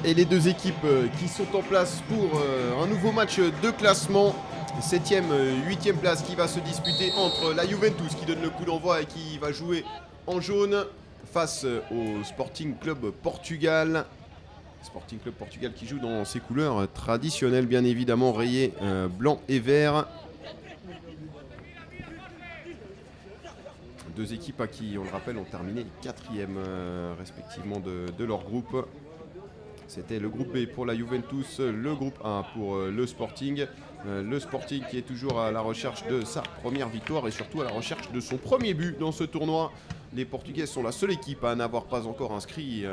Et les deux équipes qui sont en place pour un nouveau match de classement. 7e, 8e place qui va se disputer entre la Juventus qui donne le coup d'envoi et qui va jouer en jaune face au Sporting Club Portugal. Sporting Club Portugal qui joue dans ses couleurs traditionnelles, bien évidemment rayées blanc et vert. Deux équipes qui, on le rappelle, ont terminé 4e respectivement de leur groupe. C'était le groupe B pour la Juventus, le groupe A pour le Sporting. Le Sporting qui est toujours à la recherche de sa première victoire et surtout à la recherche de son premier but dans ce tournoi. Les Portugais sont la seule équipe à n'avoir pas encore inscrit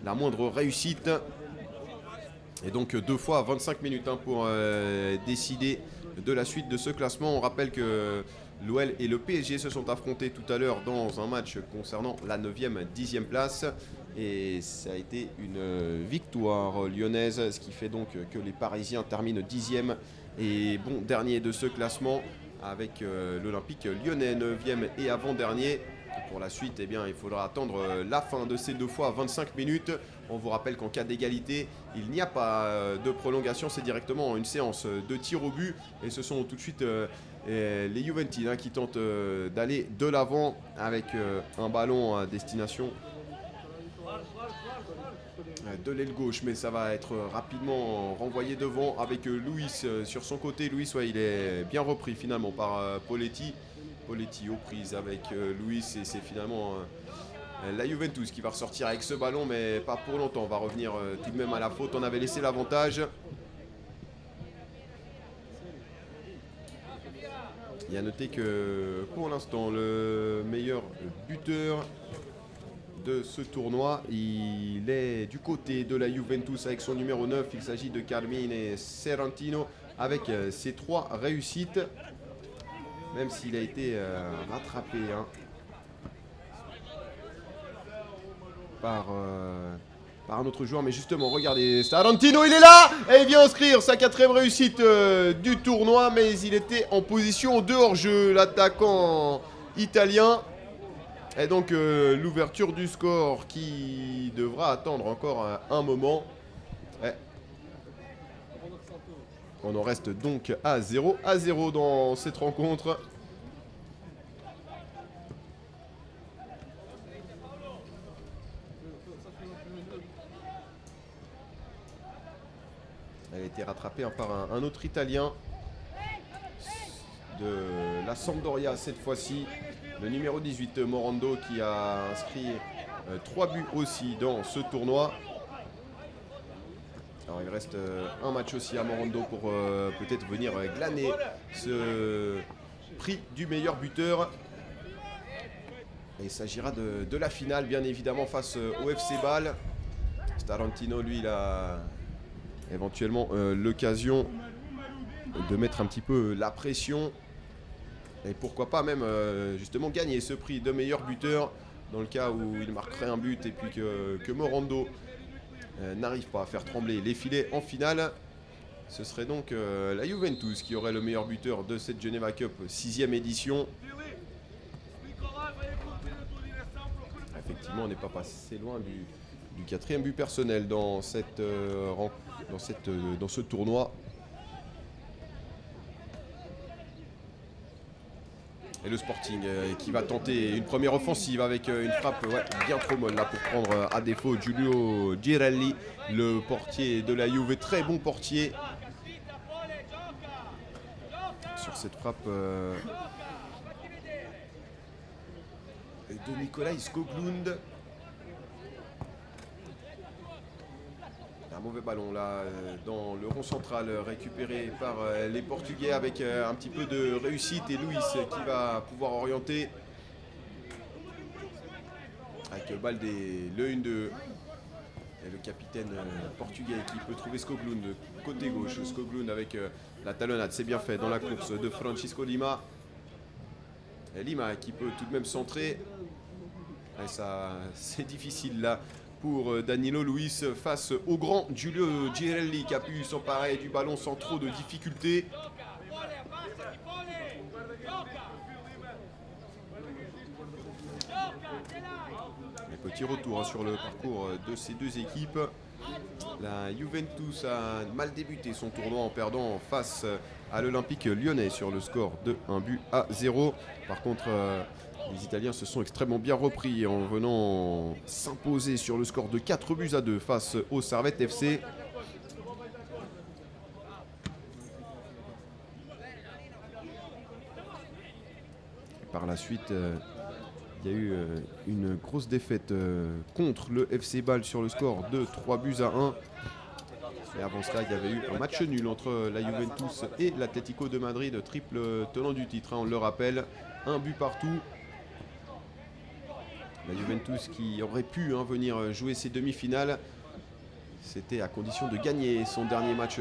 la moindre réussite. Et donc 2 fois 25 minutes pour décider de la suite de ce classement. On rappelle que l'OL et le PSG se sont affrontés tout à l'heure dans un match concernant la 9e, 10e place. Et ça a été une victoire lyonnaise, ce qui fait donc que les Parisiens terminent 10e et bon dernier de ce classement avec l'Olympique lyonnais 9e et avant-dernier. Pour la suite, eh bien, il faudra attendre la fin de ces 2 fois 25 minutes. On vous rappelle qu'en cas d'égalité, il n'y a pas de prolongation, c'est directement une séance de tir au but. Et ce sont tout de suite les Juventines qui tentent d'aller de l'avant avec un ballon à destination de l'aile gauche, mais ça va être rapidement renvoyé devant avec Luis sur son côté. Luis, ouais, il est bien repris finalement par Poletti. Poletti aux prises avec Luis et c'est finalement la Juventus qui va ressortir avec ce ballon, mais pas pour longtemps. On va revenir tout de même à la faute. On avait laissé l'avantage. Il y a noté que pour l'instant, le meilleur buteur de ce tournoi, il est du côté de la Juventus avec son numéro 9. Il s'agit de Carmine Serrantino avec ses 3 réussites. Même s'il a été rattrapé par un autre joueur. Mais justement, regardez, Tarantino, il est là et il vient inscrire sa 4e réussite du tournoi. Mais il était en position de hors-jeu, l'attaquant italien. Et donc l'ouverture du score qui devra attendre encore un moment. Ouais. On en reste donc à 0-0 dans cette rencontre. Elle a été rattrapée par un autre Italien de la Sampdoria cette fois-ci. Le numéro 18, Morando, qui a inscrit 3 buts aussi dans ce tournoi. Alors il reste un match aussi à Morando pour peut-être venir glaner ce prix du meilleur buteur. Et il s'agira de la finale, bien évidemment, face au FC Bâle. Tarantino, lui, il a éventuellement l'occasion de mettre un petit peu la pression. Et pourquoi pas même justement gagner ce prix de meilleur buteur dans le cas où il marquerait un but et puis que Morando n'arrive pas à faire trembler les filets en finale. Ce serait donc la Juventus qui aurait le meilleur buteur de cette Geneva Cup 6e édition. Effectivement, on n'est pas passé loin du 4e but personnel dans ce tournoi. Et le Sporting qui va tenter une première offensive avec une frappe bien trop molle là pour prendre à défaut Giulio Girelli, le portier de la Juve, très bon portier. Sur cette frappe de Nikolaj Skoglund. Un mauvais ballon là dans le rond central récupéré par les Portugais avec un petit peu de réussite et Luis qui va pouvoir orienter avec Baldé, le 1-2 et le capitaine portugais qui peut trouver Skoglund côté gauche. Skoglund avec la talonnade, c'est bien fait dans la course de Francisco Lima. Et Lima qui peut tout de même centrer. Et ça, c'est difficile là pour Danilo Luis face au grand Giulio Girelli qui a pu s'emparer du ballon sans trop de difficultés. Les petits retours sur le parcours de ces deux équipes. La Juventus a mal débuté son tournoi en perdant face à l'Olympique lyonnais sur le score de 1-0. Par contre, les Italiens se sont extrêmement bien repris en venant s'imposer sur le score de 4-2 face au Servette FC. Par la suite, il y a eu une grosse défaite contre le FC Bâle sur le score de 3-1. Et avant cela, il y avait eu un match nul entre la Juventus et l'Atlético de Madrid, triple tenant du titre, on le rappelle, un but partout. La Juventus qui aurait pu venir jouer ses demi-finales, c'était à condition de gagner son dernier match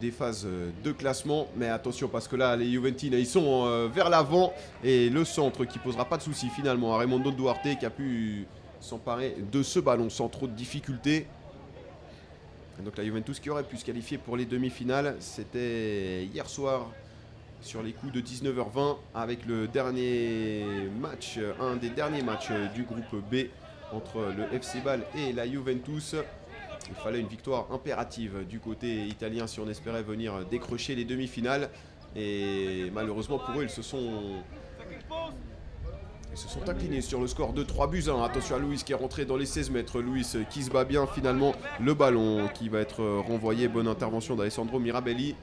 des phases de classement. Mais attention parce que là, les Juventines, ils sont vers l'avant. Et le centre qui posera pas de soucis finalement à Raimundo Duarte qui a pu s'emparer de ce ballon sans trop de difficultés. Et donc la Juventus qui aurait pu se qualifier pour les demi-finales, c'était hier soir sur les coups de 19h20 avec le dernier match, un des derniers matchs du groupe B entre le FC Bâle et la Juventus. Il fallait une victoire impérative du côté italien si on espérait venir décrocher les demi-finales. Et malheureusement pour eux, ils se sont inclinés sur le score de 3-1. Attention à Luis qui est rentré dans les 16 mètres. Luis qui se bat bien finalement. Le ballon qui va être renvoyé. Bonne intervention d'Alessandro Mirabelli. Et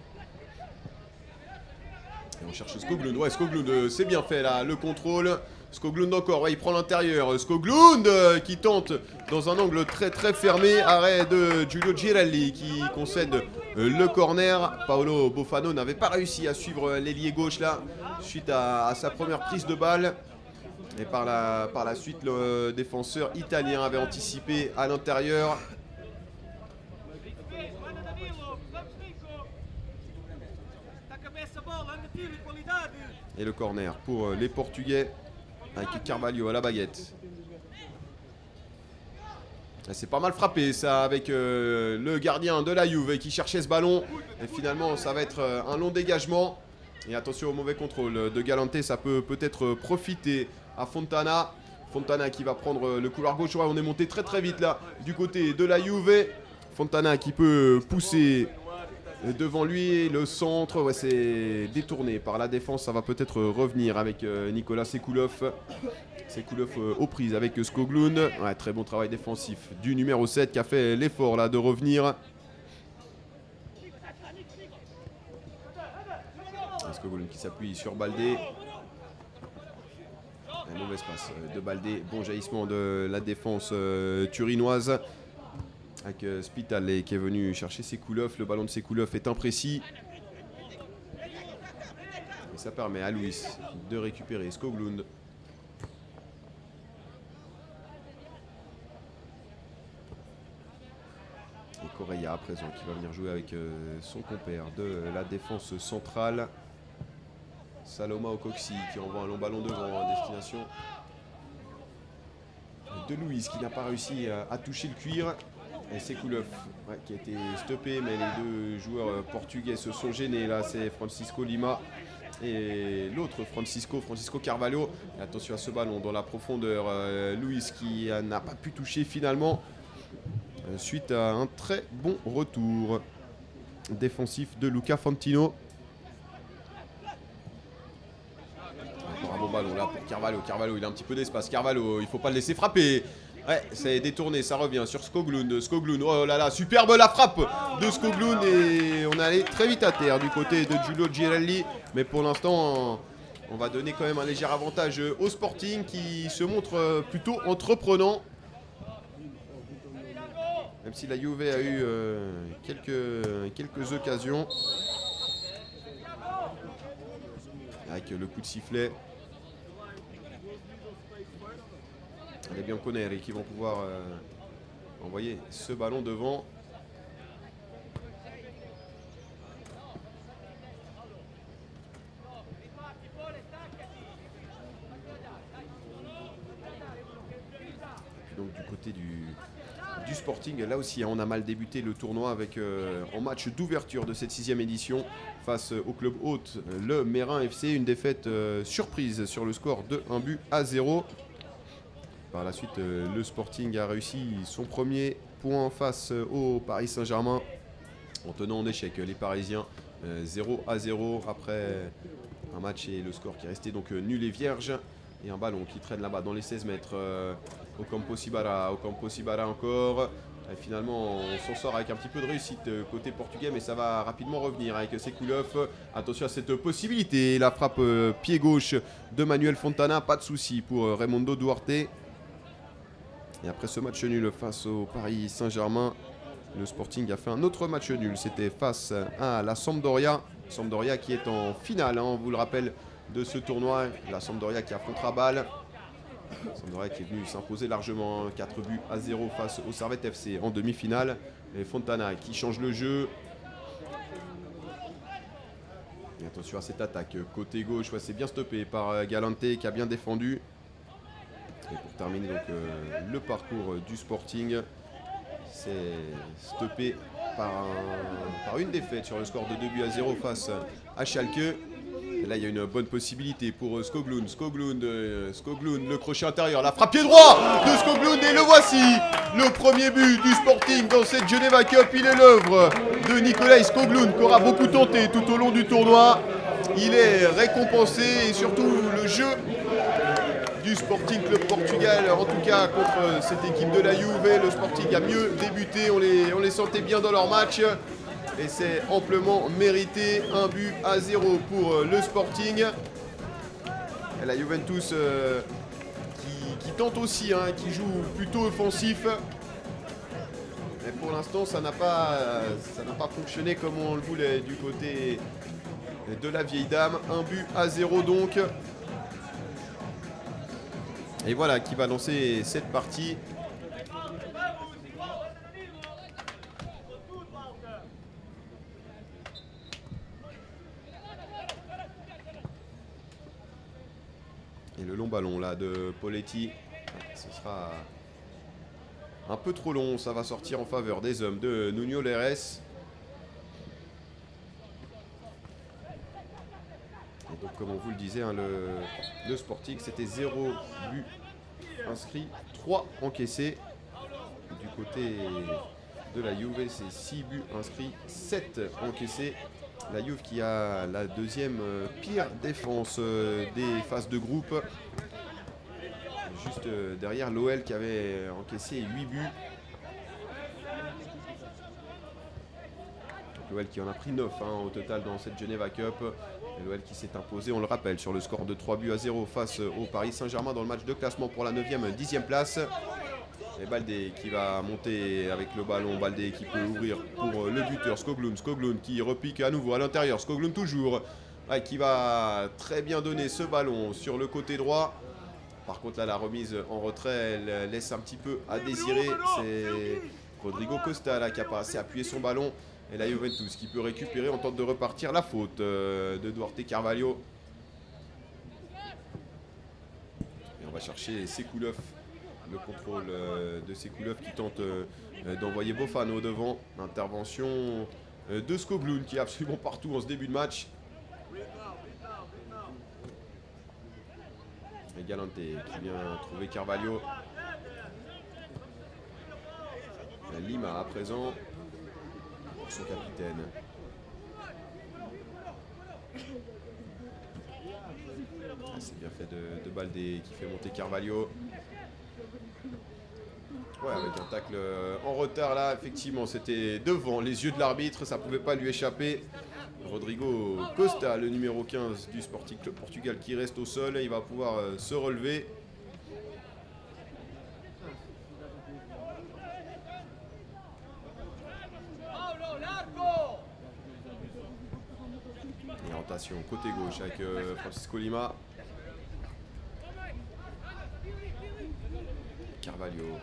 on cherche Skoglund. Ouais, Skoglund, c'est bien fait là, le contrôle. Skoglund encore, ouais, il prend l'intérieur. Skoglund qui tente dans un angle très très fermé. Arrêt de Giulio Girelli qui concède le corner. Paolo Bofano n'avait pas réussi à suivre l'ailier gauche là suite à sa première prise de balle. Et par la suite, le défenseur italien avait anticipé à l'intérieur. Et le corner pour les Portugais avec Carvalho à la baguette. C'est pas mal frappé ça avec le gardien de la Juve qui cherchait ce ballon. Et finalement, ça va être un long dégagement. Et attention au mauvais contrôle de Galante, ça peut peut-être profiter à Fontana. Fontana qui va prendre le couloir gauche. Ouais, on est monté très très vite là du côté de la Juve. Fontana qui peut pousser devant lui. Le centre, ouais, c'est détourné par la défense. Ça va peut-être revenir avec Nicolas Sekoulov. Sekoulov aux prises avec Skoglund. Ouais, très bon travail défensif du numéro 7 qui a fait l'effort là de revenir. Skoglund qui s'appuie sur Baldé. Un mauvais passe de Baldé. Bon jaillissement de la défense turinoise. Avec Spitale qui est venu chercher Sekoulov. Le ballon de Sekoulov est imprécis. Et ça permet à Luis de récupérer Skoglund. Et Correa à présent qui va venir jouer avec son compère de la défense centrale. Saloma Okoxi qui envoie un long ballon devant à destination de Luis qui n'a pas réussi à toucher le cuir. Et Sekoulov qui a été stoppé, mais les deux joueurs portugais se sont gênés. Là, c'est Francisco Lima et l'autre Francisco Carvalho. Et attention à ce ballon dans la profondeur. Luis qui n'a pas pu toucher finalement suite à un très bon retour défensif de Luca Fantino. Encore un bon ballon là pour Carvalho. Carvalho, il a un petit peu d'espace. Carvalho, il ne faut pas le laisser frapper. Ouais, c'est détourné, ça revient sur Skoglund. Skoglund, oh là là, superbe la frappe de Skoglund. Et on est allé très vite à terre du côté de Giulio Girelli. Mais pour l'instant, on va donner quand même un léger avantage au Sporting qui se montre plutôt entreprenant. Même si la Juve a eu quelques occasions. Avec le coup de sifflet. Les Bianconeri qui vont pouvoir envoyer ce ballon devant. Et puis donc du côté du Sporting, là aussi on a mal débuté le tournoi avec en match d'ouverture de cette 6e édition face au club hôte, le Mérin FC, une défaite surprise sur le score de 1-0. Par la suite, le Sporting a réussi son premier points face au Paris Saint-Germain en tenant en échec les Parisiens 0-0 après un match et le score qui est resté donc nul et vierge. Et un ballon qui traîne là-bas dans les 16 mètres. Ocampo Sibara encore. Et finalement, on s'en sort avec un petit peu de réussite côté portugais, mais ça va rapidement revenir avec Sekoulov. Attention à cette possibilité. La frappe pied gauche de Manuel Fontana. Pas de souci pour Raimundo Duarte. Et après ce match nul face au Paris Saint-Germain, le Sporting a fait un autre match nul. C'était face à la Sampdoria. Sampdoria qui est en finale, hein, on vous le rappelle, de ce tournoi. La Sampdoria qui affrontera Bâle. Sampdoria qui est venu s'imposer largement, 4-0 face au Servette FC en demi-finale. Et Fontana qui change le jeu. Et attention à cette attaque côté gauche, ouais, c'est bien stoppé par Galante qui a bien défendu. Et pour terminer donc le parcours du Sporting, c'est stoppé par une défaite sur le score de 2-0 face à Schalke. Et là, il y a une bonne possibilité pour Skoglund. Skoglund, le crochet intérieur, la frappe pied droit de Skoglund. Et le voici, le premier but du Sporting dans cette Geneva Cup. Il est l'œuvre de Nicolas Skoglund qui aura beaucoup tenté tout au long du tournoi. Il est récompensé et surtout le jeu du Sporting Club Portugal, en tout cas contre cette équipe de la Juve. Le Sporting a mieux débuté, on les sentait bien dans leur match. Et c'est amplement mérité, 1-0 pour le Sporting. Et la Juventus qui tente aussi, hein, qui joue plutôt offensif. Mais pour l'instant, ça n'a pas fonctionné comme on le voulait du côté de la vieille dame. 1-0 donc. Et voilà qui va lancer cette partie. Et le long ballon là de Poletti, ce sera un peu trop long, ça va sortir en faveur des hommes de Nuno Leres. Et donc comme on vous le disait, hein, le Sporting c'était 0 but inscrit, 3 encaissés. Du côté de la Juve c'est 6 buts inscrits, 7 encaissés. La Juve qui a la deuxième pire défense des phases de groupe. Juste derrière l'OL qui avait encaissé 8 buts. L'OL qui en a pris 9 au total dans cette Geneva Cup. L'OL qui s'est imposé, on le rappelle, sur le score de 3-0 face au Paris Saint-Germain dans le match de classement pour la 9e, 10e place. Et Baldé qui va monter avec le ballon. Baldé qui peut ouvrir pour le buteur Skoglund. Skoglund qui repique à nouveau à l'intérieur. Skoglund toujours. Ouais, qui va très bien donner ce ballon sur le côté droit. Par contre là la remise en retrait elle laisse un petit peu à désirer. C'est Rodrigo Costa là qui a pas assez appuyé son ballon. Et la Juventus qui peut récupérer. On tente de repartir. La faute de Duarte Carvalho. Et on va chercher Sekoulov. Le contrôle de Sekoulov qui tente d'envoyer Bofano devant. Intervention de Skoglund qui est absolument partout en ce début de match. Et Galante qui vient trouver Carvalho. Lima à présent pour son capitaine. C'est bien fait de Baldé qui fait monter Carvalho. Ouais, avec un tacle en retard là, effectivement, c'était devant les yeux de l'arbitre, ça ne pouvait pas lui échapper. Rodrigo Costa, le numéro 15 du Sporting Club Portugal qui reste au sol, il va pouvoir se relever. Et orientation côté gauche avec Francisco Lima. Carvalho.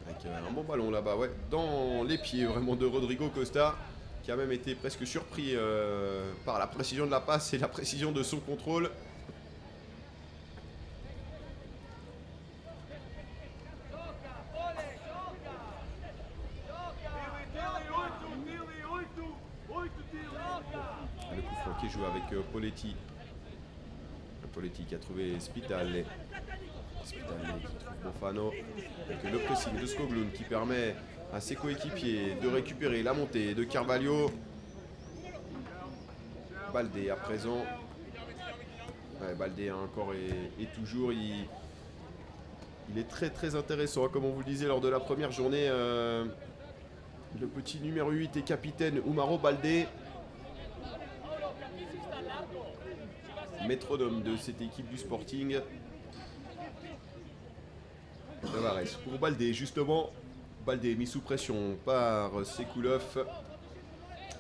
Avec un bon ballon là-bas, ouais, dans les pieds vraiment de Rodrigo Costa, qui a même été presque surpris par la précision de la passe et la précision de son contrôle. Le coup franc qui joue avec Poletti. Poletti qui a trouvé Spitale. Stanley qui trouve Bofano. Avec le pressing de Skoglund qui permet à ses coéquipiers de récupérer la montée de Carvalho. Baldé à présent. Ouais, Baldé encore et toujours. Il est très très intéressant, hein, comme on vous le disait lors de la première journée. Le petit numéro 8 et capitaine Umaro Baldé. Métronome de cette équipe du Sporting. Tavares pour Baldé justement. Baldé mis sous pression par Sekoulov.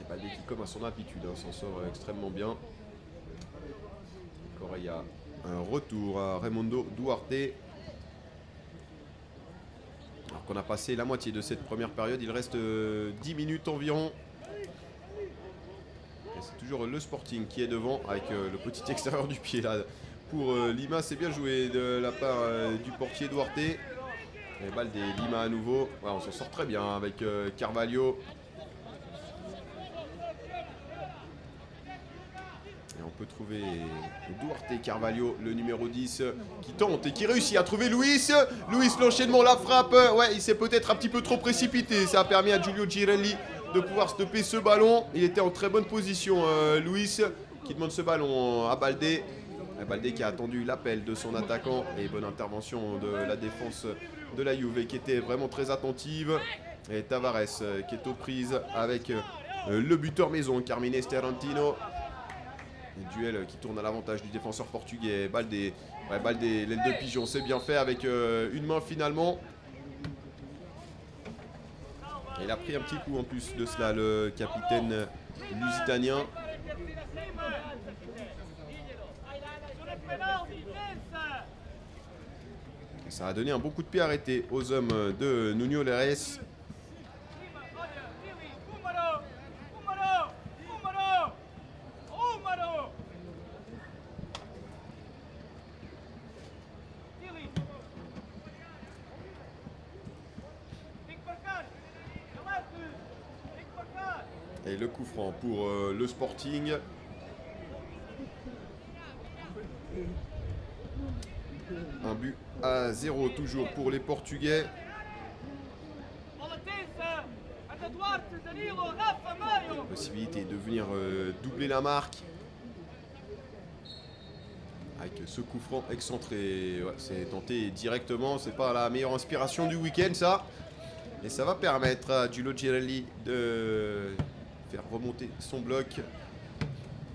Et Baldé qui, comme à son habitude, hein, s'en sort extrêmement bien. Correa, un retour à Raimundo Duarte. Alors qu'on a passé la moitié de cette première période, il reste 10 minutes environ. Et c'est toujours le Sporting qui est devant avec le petit extérieur du pied là. Pour Lima, c'est bien joué de la part du portier Duarte. Et Baldé, Lima à nouveau. Ouais, on s'en sort très bien avec Carvalho. Et on peut trouver Duarte Carvalho, le numéro 10, qui tente et qui réussit à trouver Luis. Luis, l'enchaînement, la frappe. Ouais, il s'est peut-être un petit peu trop précipité. Ça a permis à Giulio Girelli de pouvoir stopper ce ballon. Il était en très bonne position, Luis, qui demande ce ballon à Baldé. Baldé qui a attendu l'appel de son attaquant. Et bonne intervention de la défense de la Juve qui était vraiment très attentive. Et Tavares qui est aux prises avec le buteur maison, Carmine Sterantino. Un duel qui tourne à l'avantage du défenseur portugais. Baldé, ouais, Baldé, l'aile de pigeon, c'est bien fait avec une main finalement. Et il a pris un petit coup en plus de cela, le capitaine lusitanien. Et ça a donné un bon coup de pied arrêté aux hommes de Nuno Leres. Et le coup franc pour le Sporting. Un but à 0 toujours pour les Portugais. Possibilité de venir doubler la marque. Avec ce coup franc excentré. Ouais, c'est tenté directement. C'est pas la meilleure inspiration du week-end ça. Et ça va permettre à Giulio Girelli de faire remonter son bloc.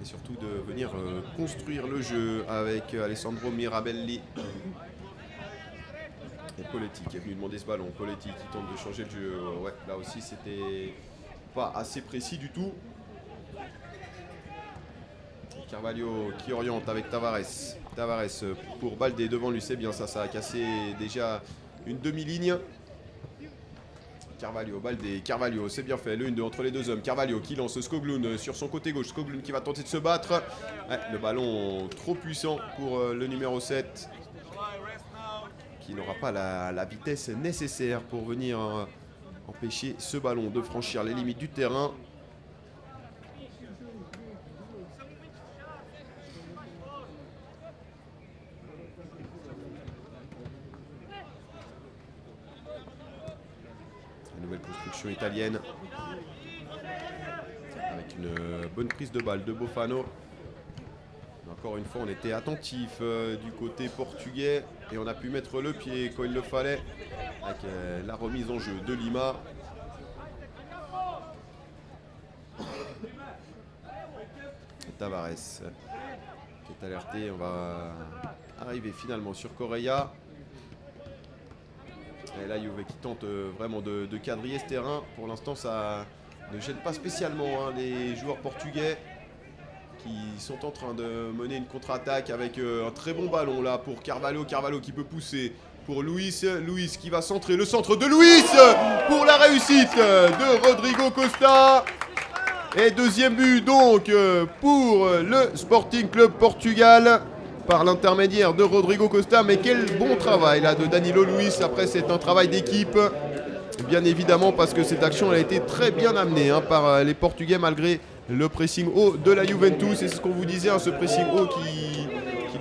Et surtout de venir construire le jeu avec Alessandro Mirabelli. Et Poletti qui est venu demander ce ballon. Poletti qui tente de changer le jeu. Ouais, là aussi c'était pas assez précis du tout. Et Carvalho qui oriente avec Tavares. Tavares pour Baldé devant lui, c'est bien ça. Ça a cassé déjà une demi-ligne. Carvalho, Baldé, Carvalho, c'est bien fait, le 1-2 entre les deux hommes. Carvalho qui lance Skoglund sur son côté gauche. Skoglund qui va tenter de se battre. Ouais, le ballon trop puissant pour le numéro 7. Qui n'aura pas la vitesse nécessaire pour venir empêcher ce ballon de franchir les limites du terrain. Nouvelle construction italienne avec une bonne prise de balle de Bofano. Encore une fois, on était attentif du côté portugais et on a pu mettre le pied quand il le fallait avec la remise en jeu de Lima. Et Tavares qui est alerté. On va arriver finalement sur Correa. Et là, Juve qui tente vraiment de quadriller ce terrain. Pour l'instant, ça ne gêne pas spécialement les joueurs portugais qui sont en train de mener une contre-attaque avec un très bon ballon là pour Carvalho. Carvalho qui peut pousser pour Luis. Luis qui va centrer. Le centre de Luis pour la réussite de Rodrigo Costa. Et deuxième but donc pour le Sporting Club Portugal. Par l'intermédiaire de Rodrigo Costa, mais quel bon travail là de Danilo Luis. Après c'est un travail d'équipe bien évidemment parce que cette action elle a été très bien amenée par les Portugais malgré le pressing haut de la Juventus. Et c'est ce qu'on vous disait, ce pressing haut qui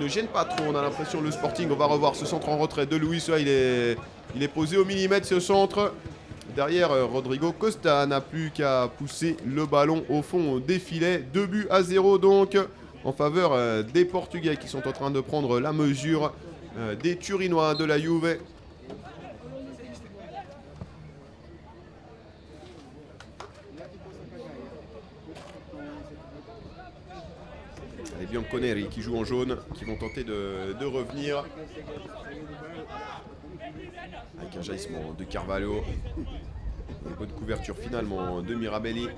ne gêne pas trop, on a l'impression, le Sporting. On va revoir ce centre en retrait de Luis. Là, il est posé au millimètre ce centre. Derrière, Rodrigo Costa n'a plus qu'à pousser le ballon au fond des filets. 2-0 donc en faveur des Portugais qui sont en train de prendre la mesure des Turinois de la Juve. Les Bianconeri qui jouent en jaune, qui vont tenter de revenir. Avec un jaillissement de Carvalho. Une bonne couverture finalement de Mirabelli.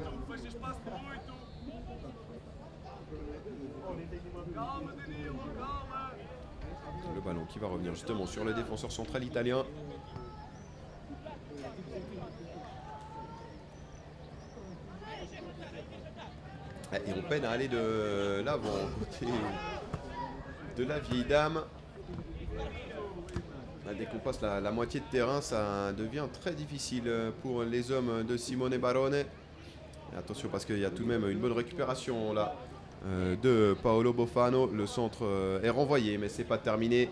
Le ballon qui va revenir justement sur le défenseur central italien. Et on peine à aller de l'avant, côté de la vieille dame. Dès qu'on passe la moitié de terrain, ça devient très difficile pour les hommes de Simone Barone. Et attention parce qu'il y a tout de même une bonne récupération là de Paolo Bofano. Le centre est renvoyé mais c'est pas terminé.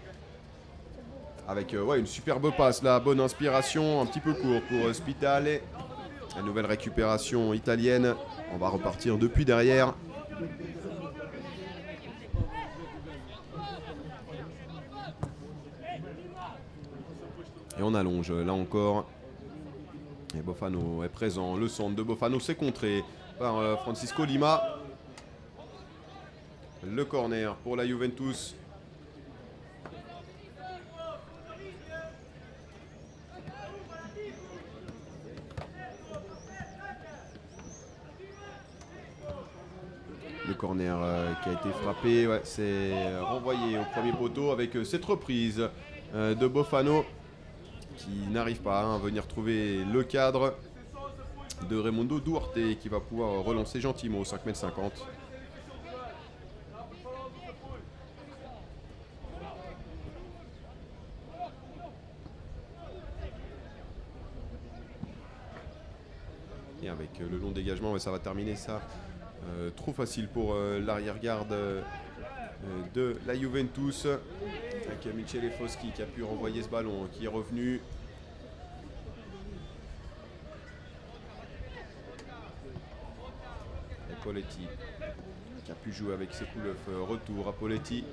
Avec une superbe passe, la bonne inspiration, un petit peu court pour Spitale. La nouvelle récupération italienne. On va repartir depuis derrière. Et on allonge là encore. Et Bofano est présent. Le centre de Bofano s'est contré par Francisco Lima. Le corner pour la Juventus. Le corner qui a été frappé, c'est renvoyé au premier poteau avec cette reprise de Bofano qui n'arrive pas à venir trouver le cadre de Raimundo Duarte qui va pouvoir relancer gentiment au 5,50 m. Et avec le long dégagement, ça va terminer ça. Trop facile pour l'arrière-garde de la Juventus. Avec Michele Foschi qui a pu renvoyer ce ballon, qui est revenu. Et Poletti qui a pu jouer avec ses couleuvres. Retour à Poletti.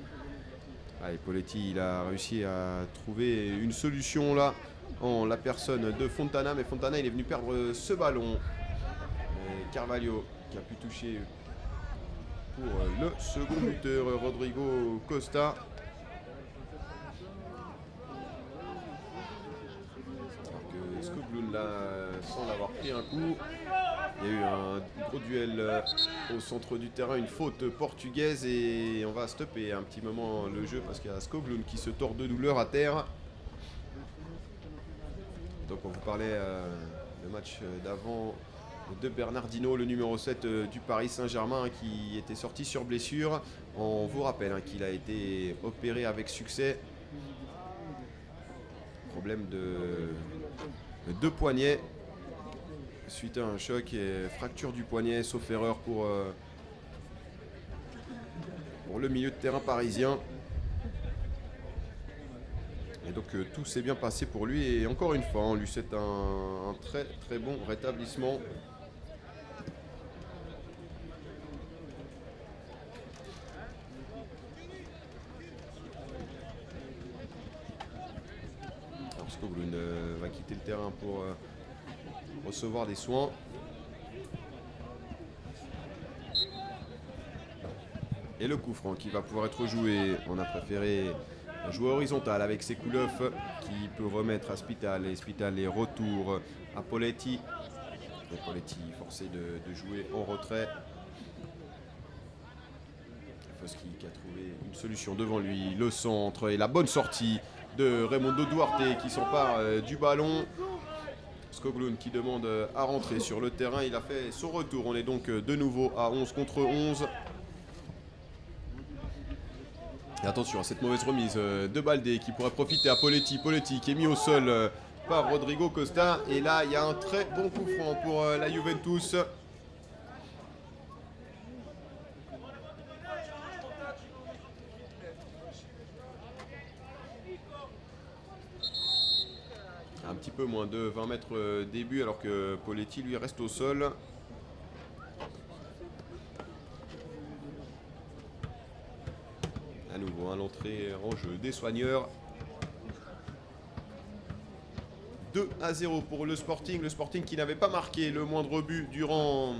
Et Poletti, il a réussi à trouver une solution là en la personne de Fontana. Mais Fontana, il est venu perdre ce ballon. Et Carvalho qui a pu toucher pour le second buteur, Rodrigo Costa. Alors que Skoglund là semble avoir pris un coup. Il y a eu un gros duel au centre du terrain, une faute portugaise et on va stopper un petit moment le jeu parce qu'il y a Skoglund qui se tord de douleur à terre. Donc on vous parlait le match d'avant de Bernardino, le numéro 7 du Paris Saint-Germain qui était sorti sur blessure. On vous rappelle qu'il a été opéré avec succès. Problème de poignet suite à un choc et fracture du poignet, sauf erreur pour le milieu de terrain parisien. Et donc tout s'est bien passé pour lui et encore une fois on lui souhaite un très très bon rétablissement. Alors Skoglund va quitter le terrain pour recevoir des soins. Et le coup franc qui va pouvoir être joué. On a préféré jouer horizontal avec ses couleuvres qui peut remettre à Spitale. Et Spitale est retour à Poletti. Et Poletti forcé de jouer en retrait. Foschi qui a trouvé une solution devant lui. Le centre et la bonne sortie de Raimundo Duarte qui s'empare du ballon. Skoglund qui demande à rentrer sur le terrain. Il a fait son retour. On est donc de nouveau à 11 contre 11. Et attention à cette mauvaise remise de Baldé qui pourrait profiter à Poletti. Poletti qui est mis au sol par Rodrigo Costa. Et là, il y a un très bon coup franc pour la Juventus. Un petit peu moins de 20 mètres début alors que Poletti lui reste au sol. À nouveau, l'entrée en jeu des soigneurs. 2-0 pour le Sporting. Le Sporting qui n'avait pas marqué le moindre but durant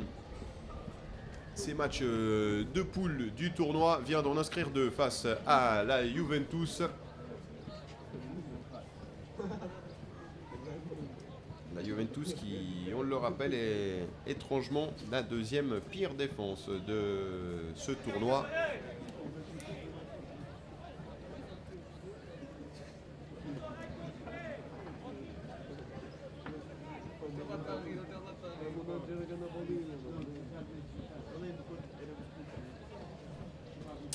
ces matchs de poule du tournoi vient d'en inscrire 2 face à la Juventus. La Juventus qui, on le rappelle, est étrangement la deuxième pire défense de ce tournoi.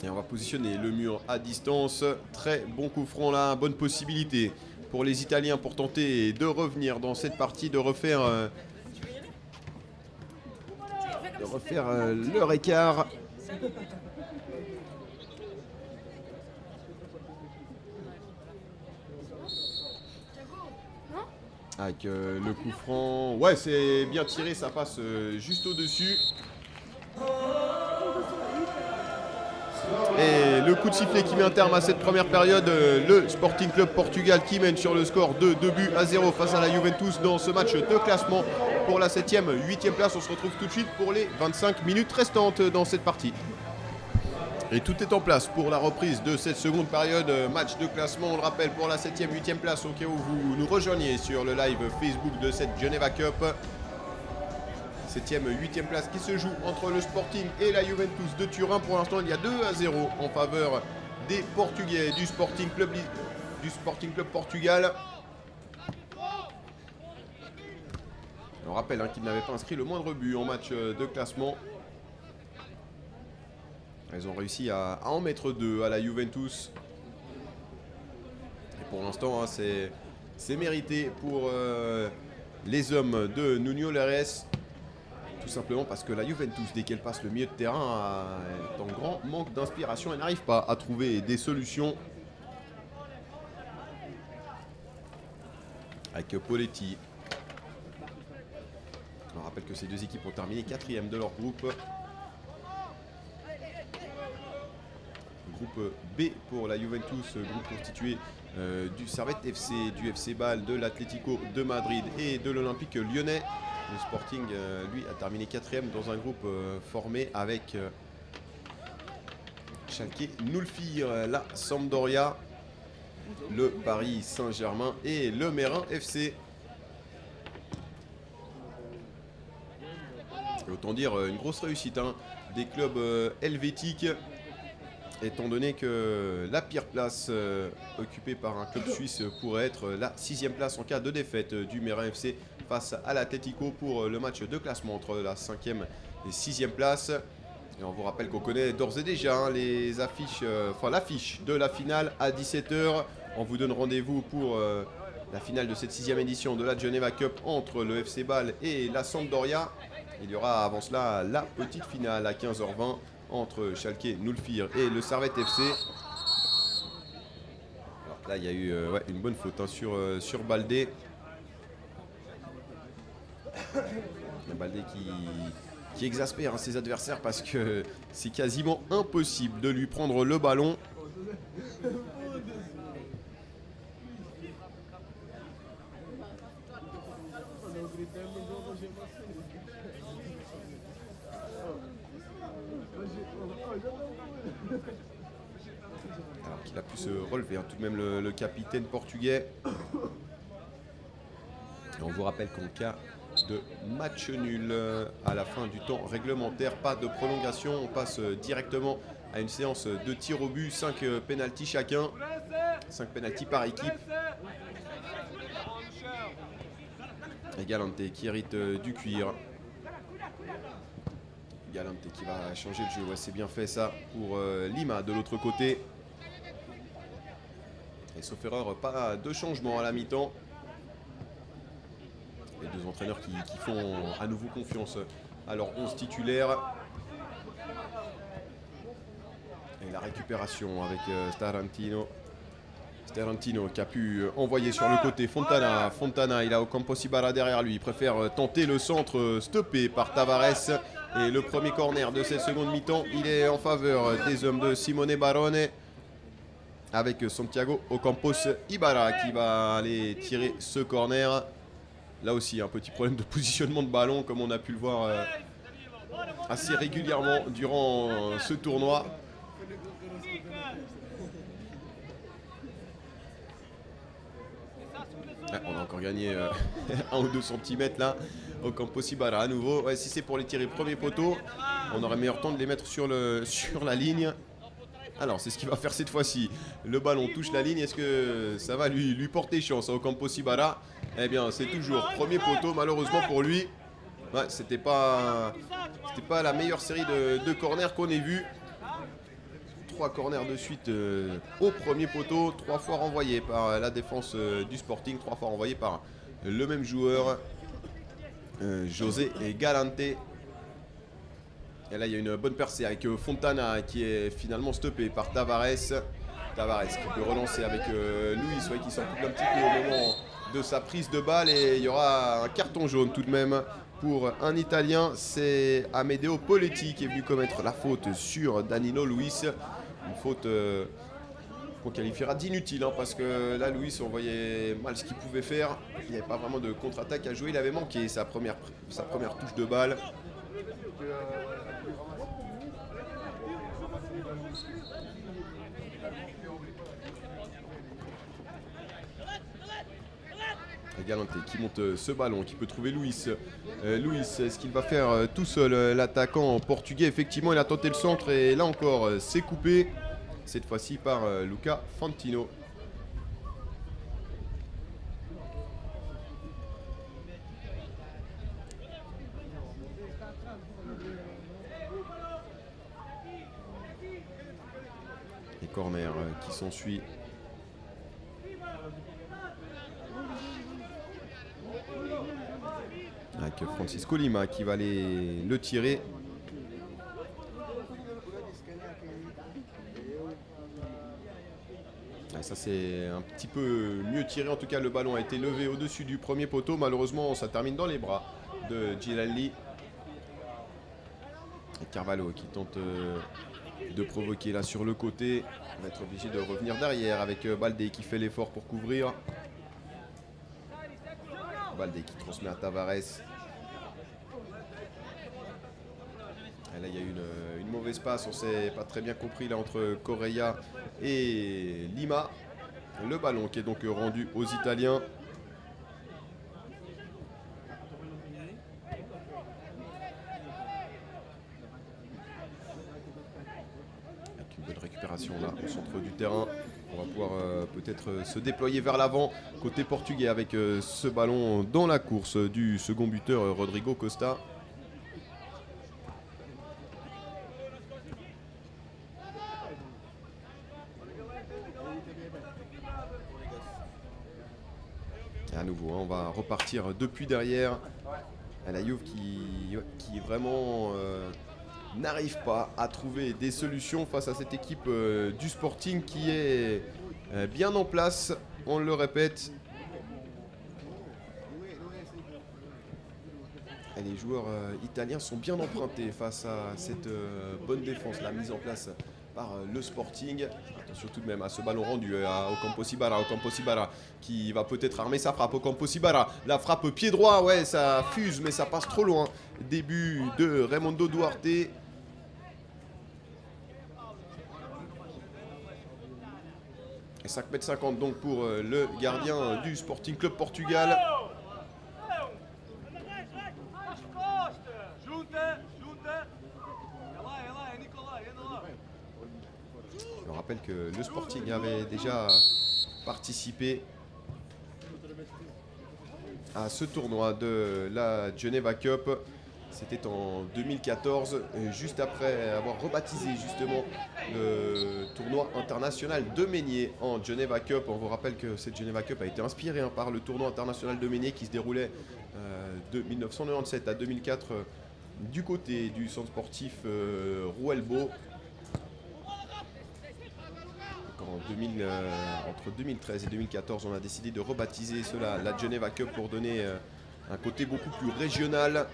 Et on va positionner le mur à distance. Très bon coup franc là, bonne possibilité pour les Italiens pour tenter de revenir dans cette partie, de refaire leur écart. Avec le coup franc. Ouais, c'est bien tiré, ça passe juste au-dessus. Et le coup de sifflet qui met un terme à cette première période, le Sporting Club Portugal qui mène sur le score de 2-0 face à la Juventus dans ce match de classement pour la 7e, 8e place. On se retrouve tout de suite pour les 25 minutes restantes dans cette partie. Et tout est en place pour la reprise de cette seconde période, match de classement, on le rappelle, pour la 7e, 8e place au cas où vous nous rejoigniez sur le live Facebook de cette Geneva Cup. 7e, 8e place qui se joue entre le Sporting et la Juventus de Turin. Pour l'instant, il y a 2-0 en faveur des Portugais du Sporting Club Portugal. On rappelle qu'ils n'avaient pas inscrit le moindre but en match de classement. Ils ont réussi à en mettre 2 à la Juventus. Et pour l'instant, c'est mérité pour les hommes de Nuno Lares. Tout simplement parce que la Juventus, dès qu'elle passe le milieu de terrain, est en grand manque d'inspiration. Elle n'arrive pas à trouver des solutions. Avec Poletti. On rappelle que ces deux équipes ont terminé 4e de leur groupe. Groupe B pour la Juventus, groupe constitué du Servette FC, du FC Bâle, de l'Atlético de Madrid et de l'Olympique Lyonnais. Le Sporting, lui, a terminé 4e dans un groupe formé avec Schalke 04, la Sampdoria, le Paris Saint-Germain et le Mérin FC. Et autant dire une grosse réussite des clubs helvétiques, étant donné que la pire place occupée par un club suisse pourrait être la 6e place en cas de défaite du Mérin FC face à l'Atlético pour le match de classement entre la 5e et 6e place. Et on vous rappelle qu'on connaît d'ores et déjà les affiches, l'affiche de la finale à 17 h. On vous donne rendez-vous pour la finale de cette 6e édition de la Geneva Cup entre le FC Bâle et la Sampdoria. Il y aura avant cela la petite finale à 15 h 20 entre Schalke 04 et le Servette FC. Alors là, il y a eu une bonne faute sur Baldé. Baldé qui exaspère ses adversaires parce que c'est quasiment impossible de lui prendre le ballon. Alors qu'il a pu se relever tout de même le capitaine portugais. Et on vous rappelle qu'en cas de match nul à la fin du temps réglementaire, pas de prolongation, on passe directement à une séance de tir au but, 5 pénaltys chacun, 5 pénaltys par équipe. Et Galante qui hérite du cuir. Galante qui va changer le jeu, ouais, c'est bien fait ça pour Lima de l'autre côté. Et sauf erreur, pas de changement à la mi-temps. Les deux entraîneurs qui font à nouveau confiance à leur 11 titulaire. Et la récupération avec Tarantino qui a pu envoyer sur le côté Fontana. Fontana, il a Ocampos Ibarra derrière lui. Il préfère tenter le centre stoppé par Tavares. Et le premier corner de cette seconde mi-temps, il est en faveur des hommes de Simone Barone. Avec Santiago Ocampos Ibarra qui va aller tirer ce corner. Là aussi, un petit problème de positionnement de ballon comme on a pu le voir assez régulièrement durant ce tournoi. Ouais, on a encore gagné 1 ou 2 cm là. Ocampos Ibarra à nouveau. Ouais, si c'est pour les tirer premier poteau, on aurait meilleur temps de les mettre sur la ligne. Alors c'est ce qu'il va faire cette fois-ci. Le ballon touche la ligne. Est-ce que ça va lui porter chance à Ocampos Ibarra? Eh bien c'est toujours premier poteau malheureusement pour lui. Ouais, c'était pas la meilleure série de corners qu'on ait vu. 3 corners de suite au premier poteau, 3 fois renvoyés par la défense du Sporting, 3 fois renvoyés par le même joueur, José Galante. Et là, il y a une bonne percée avec Fontana qui est finalement stoppé par Tavares. Tavares qui peut relancer avec Luis, ouais, qui s'en coupe un petit peu au moment de sa prise de balle. Et il y aura un carton jaune tout de même pour un Italien. C'est Amedeo Poletti qui est venu commettre la faute sur Danilo Luis. Une faute qu'on qualifiera d'inutile, hein, parce que là, Luis, on voyait mal ce qu'il pouvait faire. Il n'y avait pas vraiment de contre-attaque à jouer. Il avait manqué sa première touche de balle. Galante qui monte ce ballon, qui peut trouver Luis. Luis, est-ce qu'il va faire tout seul l'attaquant portugais? Effectivement, il a tenté le centre et là encore, c'est coupé. Cette fois-ci par Luca Fantino. Et corner qui s'ensuit. Avec Francisco Lima qui va aller le tirer. Ça c'est un petit peu mieux tiré, en tout cas le ballon a été levé au-dessus du premier poteau. Malheureusement ça termine dans les bras de Girelli. Et Carvalho qui tente de provoquer là sur le côté. On va être obligé de revenir derrière avec Balde qui fait l'effort pour couvrir. Balde qui transmet à Tavares. Et là il y a eu une mauvaise passe, on s'est pas très bien compris là entre Correa et Lima. Le ballon qui est donc rendu aux Italiens. Avec une bonne récupération là au centre du terrain. On va pouvoir peut-être se déployer vers l'avant côté portugais avec ce ballon dans la course du second buteur Rodrigo Costa. Et à nouveau, hein, on va repartir depuis derrière. La Juve qui vraiment n'arrive pas à trouver des solutions face à cette équipe du Sporting qui est bien en place, on le répète. Et les joueurs italiens sont bien empruntés face à cette bonne défense, la mise en place par le Sporting. Attention tout de même à ce ballon rendu à Ocampos Ibarra. Ocampos Ibarra qui va peut-être armer sa frappe. Ocampos Ibarra, la frappe pied droit, ouais, ça fuse mais ça passe trop loin. Début de Raimundo Duarte. Et 5,50 m donc pour le gardien du Sporting Club Portugal. On rappelle que le Sporting avait déjà participé à ce tournoi de la Geneva Cup. C'était en 2014, juste après avoir rebaptisé justement le tournoi international de Meignier en Geneva Cup. On vous rappelle que cette Geneva Cup a été inspirée par le tournoi international de Meignier qui se déroulait de 1997 à 2004 du côté du centre sportif Rouelbo. entre 2013 et 2014, on a décidé de rebaptiser cela la Geneva Cup pour donner un côté beaucoup plus régional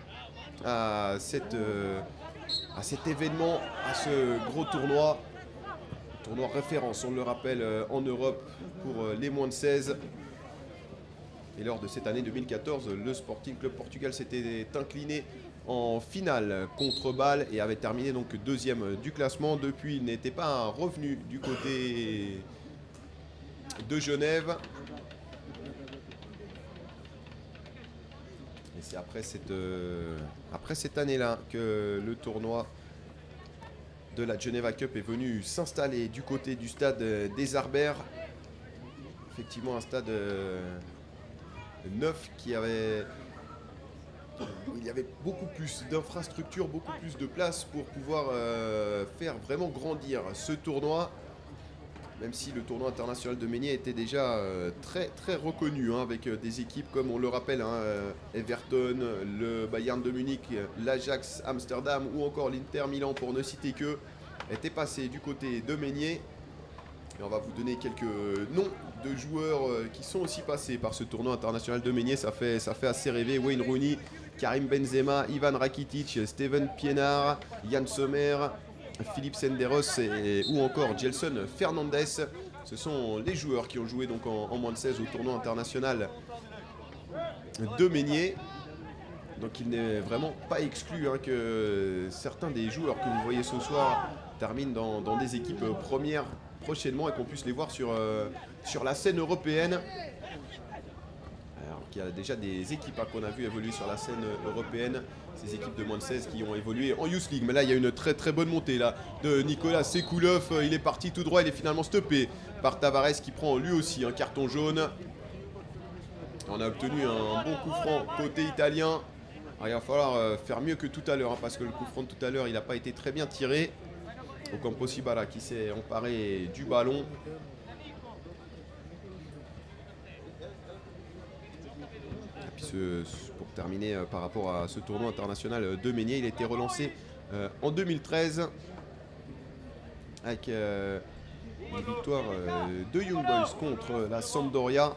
à cet événement, à ce gros tournoi. Tournoi référence, on le rappelle, en Europe pour les moins de 16. Et lors de cette année 2014, le Sporting Club Portugal s'était incliné en finale contre Bâle et avait terminé donc deuxième du classement. Depuis, il n'était pas revenu du côté de Genève. Et c'est après cette année-là que le tournoi de la Geneva Cup est venu s'installer du côté du stade des Arbères. Effectivement, un stade neuf où il y avait beaucoup plus d'infrastructures, beaucoup plus de place pour pouvoir faire vraiment grandir ce tournoi. Même si le tournoi international de Meignier était déjà très très reconnu, hein, avec des équipes comme on le rappelle, hein, Everton, le Bayern de Munich, l'Ajax Amsterdam ou encore l'Inter Milan pour ne citer que, étaient passés du côté de Meignier. Et on va vous donner quelques noms de joueurs qui sont aussi passés par ce tournoi international de Meignier. Ça fait assez rêver. Wayne Rooney, Karim Benzema, Ivan Rakitic, Steven Pienaar, Yann Sommer, Philippe Senderos ou encore Gelson Fernandez. Ce sont les joueurs qui ont joué donc en moins de 16 au tournoi international de Meignier. Donc il n'est vraiment pas exclu, hein, que certains des joueurs que vous voyez ce soir terminent dans des équipes premières prochainement et qu'on puisse les voir sur la scène européenne. Alors qu'il y a déjà des équipes, hein, qu'on a vu évoluer sur la scène européenne, ces équipes de moins de 16 qui ont évolué en Youth League. Mais là il y a une très très bonne montée là de Nicolas Sekoulov. Il est parti tout droit, il est finalement stoppé par Tavares qui prend lui aussi un carton jaune. On a obtenu un bon coup franc côté italien. Alors, il va falloir faire mieux que tout à l'heure, hein, parce que le coup franc de tout à l'heure il n'a pas été très bien tiré. Ocampo Sibala qui s'est emparé du ballon. Et puis pour terminer par rapport à ce tournoi international de Meignier, il a été relancé en 2013 avec une victoire de Young Boys contre la Sampdoria.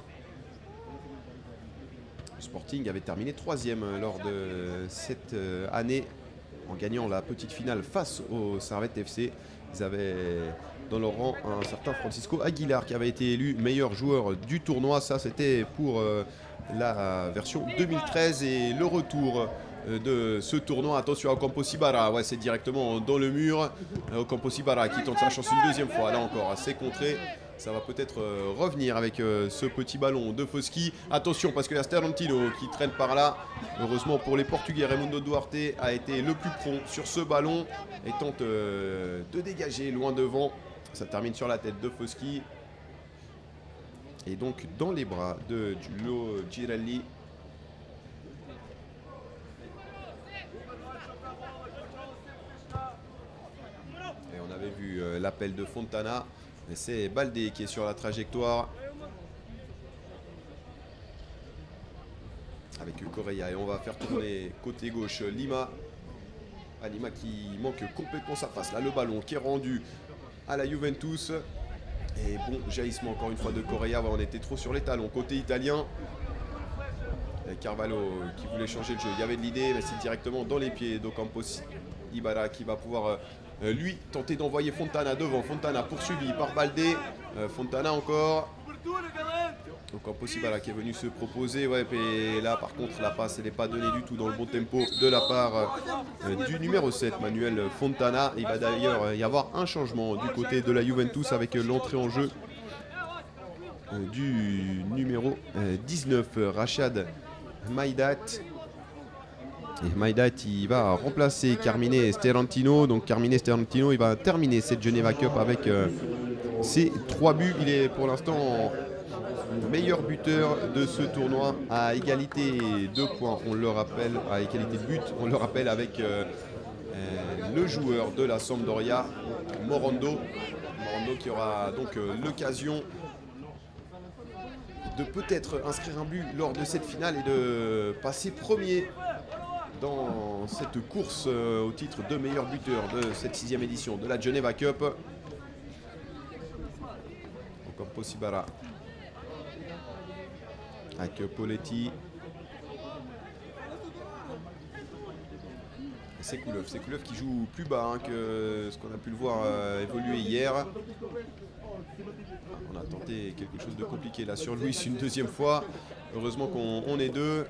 Le Sporting avait terminé 3e lors de cette année en gagnant la petite finale face au Servette FC. Ils avaient dans leur rang un certain Francisco Aguilar qui avait été élu meilleur joueur du tournoi. Ça, c'était pour la version 2013 et le retour de ce tournoi. Attention à Ocampo Sibara, ouais, c'est directement dans le mur. Ocampo Sibara qui tente sa chance une deuxième fois, là encore assez contré. Ça va peut-être revenir avec ce petit ballon de Foski. Attention parce qu'il y a Sterantino qui traîne par là. Heureusement pour les Portugais, Raimundo Duarte a été le plus prompt sur ce ballon et tente de dégager loin devant. Ça termine sur la tête de Foski. Et donc dans les bras de Giulio Girelli. Et on avait vu l'appel de Fontana. Et c'est Baldé qui est sur la trajectoire avec Correa. Et on va faire tourner côté gauche Lima. Lima qui manque complètement sa face. Là, le ballon qui est rendu à la Juventus. Et bon, jaillissement encore une fois de Correa. On était trop sur les talons. Côté italien. Et Carvalho qui voulait changer le jeu. Il y avait de l'idée, mais c'est directement dans les pieds d'Ocampo Ibarra qui va pouvoir... lui tenter d'envoyer Fontana devant. Fontana poursuivi par Baldé. Fontana encore. Donc impossible qui est venu se proposer. Ouais, et là par contre la passe elle n'est pas donnée du tout dans le bon tempo de la part du numéro 7 Manuel Fontana. Il va d'ailleurs y avoir un changement du côté de la Juventus avec l'entrée en jeu du numéro 19 Rachad Maïdat. Et Maïdat il va remplacer Carmine Sterantino. Donc Carmine Sterantino il va terminer cette Geneva Cup avec ses 3 buts. Il est pour l'instant meilleur buteur de ce tournoi à égalité de points, on le rappelle, à égalité de but, on le rappelle avec le joueur de la Sampdoria, Morando. Morando qui aura donc l'occasion de peut-être inscrire un but lors de cette finale et de passer premier dans cette course au titre de meilleur buteur de cette 6e édition de la Geneva Cup. Sibara. Avec Poletti. Sekoulov qui joue plus bas que ce qu'on a pu le voir évoluer hier. On a tenté quelque chose de compliqué là sur Luis une deuxième fois. Heureusement qu'on est deux.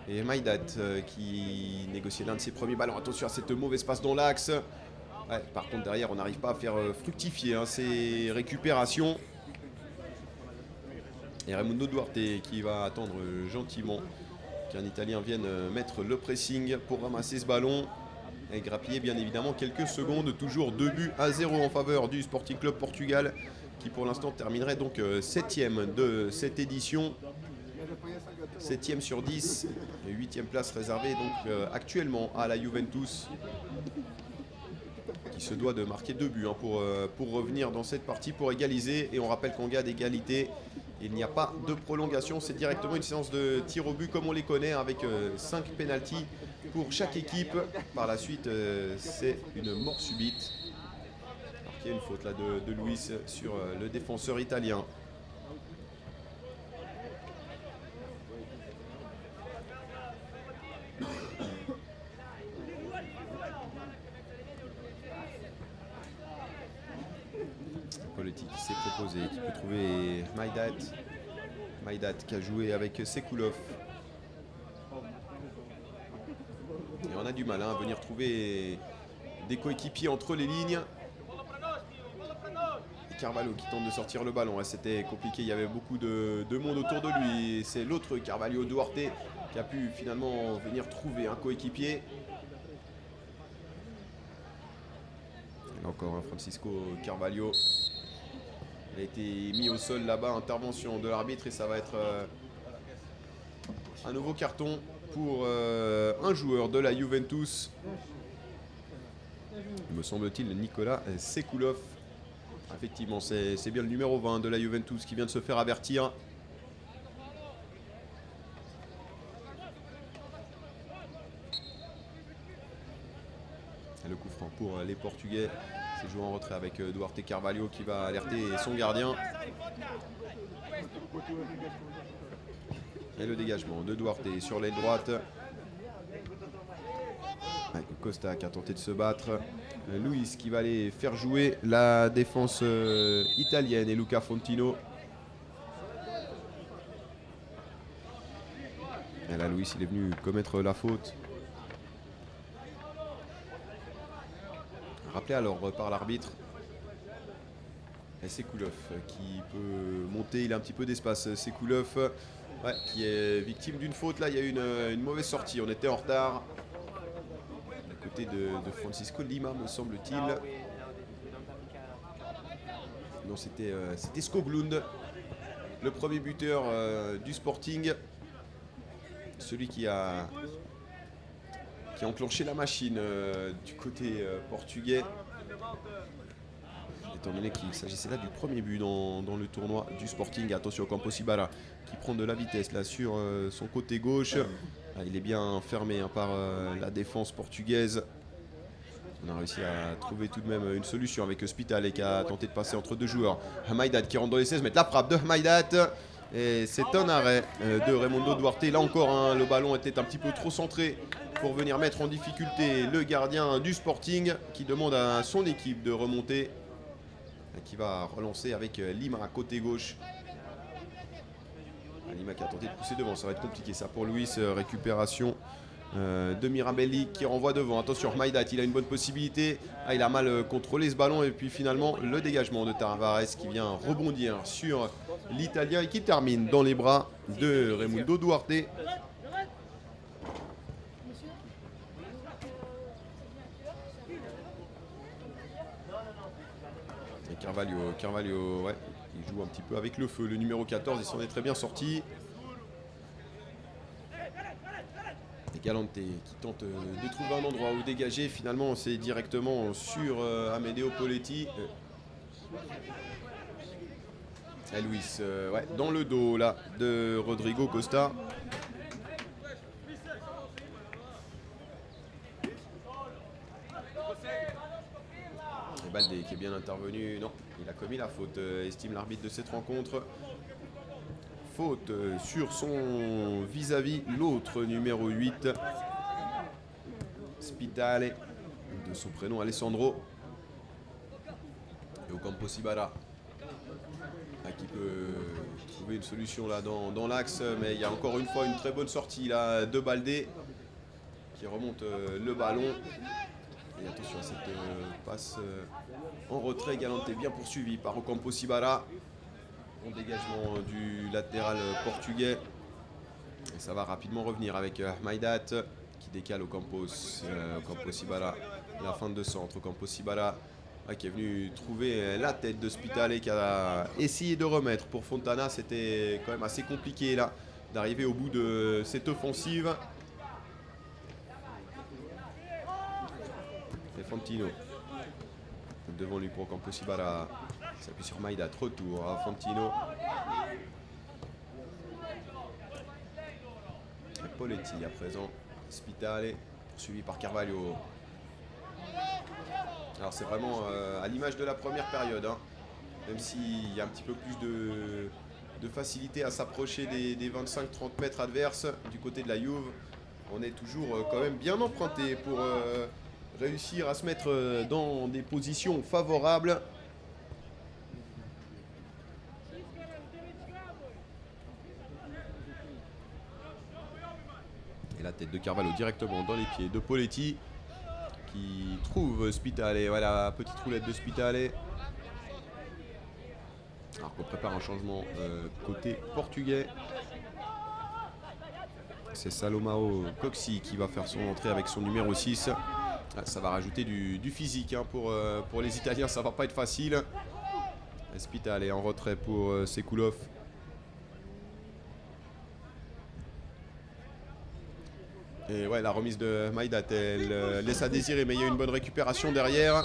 Et Maïdat qui négociait l'un de ses premiers ballons. Attention à cette mauvaise passe dans l'axe. Ouais, par contre derrière on n'arrive pas à faire fructifier ces récupérations. Et Raimundo Duarte qui va attendre gentiment qu'un Italien vienne mettre le pressing pour ramasser ce ballon. Et grappiller bien évidemment quelques secondes. Toujours 2-0 en faveur du Sporting Club Portugal qui pour l'instant terminerait donc 7e de cette édition. 7e sur 10, et 8e place réservée donc actuellement à la Juventus qui se doit de marquer 2 buts pour revenir dans cette partie, pour égaliser. Et on rappelle qu'en cas d'égalité, il n'y a pas de prolongation, c'est directement une séance de tir au but comme on les connaît avec 5 pénaltys pour chaque équipe. Par la suite, c'est une mort subite. Alors qu'il y a une faute là de Luis sur le défenseur italien. Poletti qui s'est proposé, qui peut trouver Maïdat. Maïdat qui a joué avec Sekoulov. Et on a du mal à venir trouver des coéquipiers entre les lignes. Et Carvalho qui tente de sortir le ballon. C'était compliqué, il y avait beaucoup de monde autour de lui. C'est l'autre Carvalho, Duarte, qui a pu finalement venir trouver un coéquipier. Et là encore Francisco Carvalho. Il a été mis au sol là-bas, intervention de l'arbitre et ça va être un nouveau carton pour un joueur de la Juventus. Me semble-t-il Nicolas Sekoulov. Effectivement, c'est bien le numéro 20 de la Juventus qui vient de se faire avertir. Et le coup franc pour les Portugais. C'est joué en retrait avec Duarte Carvalho qui va alerter son gardien. Et le dégagement de Duarte sur l'aile droite. Avec Costa qui a tenté de se battre. Luis qui va aller faire jouer la défense italienne et Luca Fontino. Et là Luis il est venu commettre la faute. Rappelé alors par l'arbitre. Et Sekoulov qui peut monter, il a un petit peu d'espace. Sekoulov qui est victime d'une faute. Là il y a eu une mauvaise sortie, on était en retard. À côté de Francisco Lima me semble-t-il. Non c'était Skoglund, le premier buteur du Sporting. Celui qui a enclenché la machine du côté portugais. Étant donné qu'il s'agissait là du premier but dans le tournoi du Sporting. Attention Campo Sibara qui prend de la vitesse là sur son côté gauche. Il est bien fermé par la défense portugaise. On a réussi à trouver tout de même une solution avec Spitale qui a tenté de passer entre deux joueurs. Maïdat qui rentre dans les 16 mètres. La frappe de Maïdat. Et c'est un arrêt de Raimundo Duarte. Là encore, le ballon était un petit peu trop centré pour venir mettre en difficulté le gardien du Sporting qui demande à son équipe de remonter. Qui va relancer avec Lima à côté gauche. Lima qui a tenté de pousser devant, ça va être compliqué ça pour Luis. Récupération de Mirabelli qui renvoie devant. Attention, Maïdat, il a une bonne possibilité. Il a mal contrôlé ce ballon et puis finalement le dégagement de Tavares qui vient rebondir sur l'Italien et qui termine dans les bras de Raimundo Duarte. Carvalho, il joue un petit peu avec le feu. Le numéro 14, il s'en est très bien sorti. Et Galante qui tente de trouver un endroit où dégager. Finalement, c'est directement sur Amedeo Poletti. Et Luis, dans le dos là de Rodrigo Costa. Baldé qui est bien intervenu. Non, il a commis la faute, estime l'arbitre de cette rencontre. Faute sur son vis-à-vis, l'autre numéro 8. Spitale, de son prénom Alessandro. Et Ocampo Sibara qui peut trouver une solution là dans l'axe, mais il y a encore une fois une très bonne sortie là de Baldé qui remonte le ballon. Et attention à cette passe en retrait, Galante bien poursuivi par Ocampo Sibara. Bon dégagement du latéral portugais. Et ça va rapidement revenir avec Maïdat qui décale Ocampo Sibara. La fin de centre, Ocampo Sibara qui est venu trouver la tête de Spitale qui a essayé de remettre. Pour Fontana, c'était quand même assez compliqué là d'arriver au bout de cette offensive. Et Fantino devant lui pour Ocampo Sibara. Il s'appuie sur Maïdat, retour à Fantino. Et Poletti à présent. Spitale poursuivi par Carvalho. Alors c'est vraiment à l'image de la première période, hein. Même s'il y a un petit peu plus de facilité à s'approcher des 25-30 mètres adverses du côté de la Juve, on est toujours quand même bien emprunté pour réussir à se mettre dans des positions favorables. Et la tête de Carvalho directement dans les pieds de Poletti qui trouve Spitale. Voilà, petite roulette de Spitale. Alors qu'on prépare un changement côté portugais. C'est Salomao Coxi qui va faire son entrée avec son numéro 6. Ah, ça va rajouter du physique hein, pour les Italiens, ça va pas être facile. Spitale en retrait pour Sekulov. Et ouais, la remise de Maïdat, elle laisse à désirer, mais il y a une bonne récupération derrière.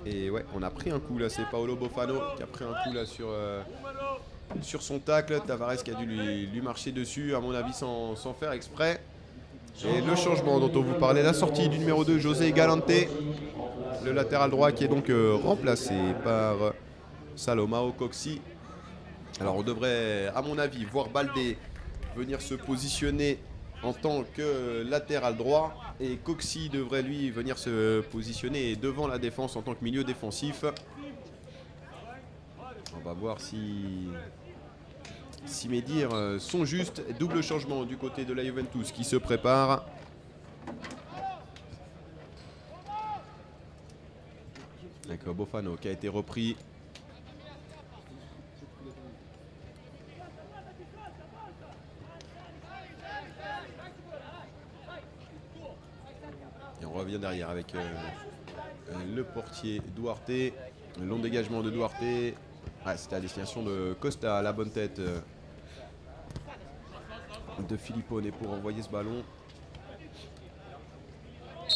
Et ouais, on a pris un coup là, c'est Paolo Bofano qui a pris un coup là sur son tacle. Tavares qui a dû lui marcher dessus, à mon avis sans faire exprès. Et le changement dont on vous parlait, la sortie du numéro 2, José Galante, le latéral droit qui est donc remplacé par Salomao Coxi. Alors on devrait, à mon avis, voir Baldé venir se positionner en tant que latéral droit et Coxi devrait lui venir se positionner devant la défense en tant que milieu défensif. On va voir si mes dires sont justes. Double changement du côté de la Juventus qui se prépare. Avec Bofano qui a été repris. Et on revient derrière avec le portier Duarte. Le long dégagement de Duarte. Ah, c'était à destination de Costa à la bonne tête de Filippone pour envoyer ce ballon.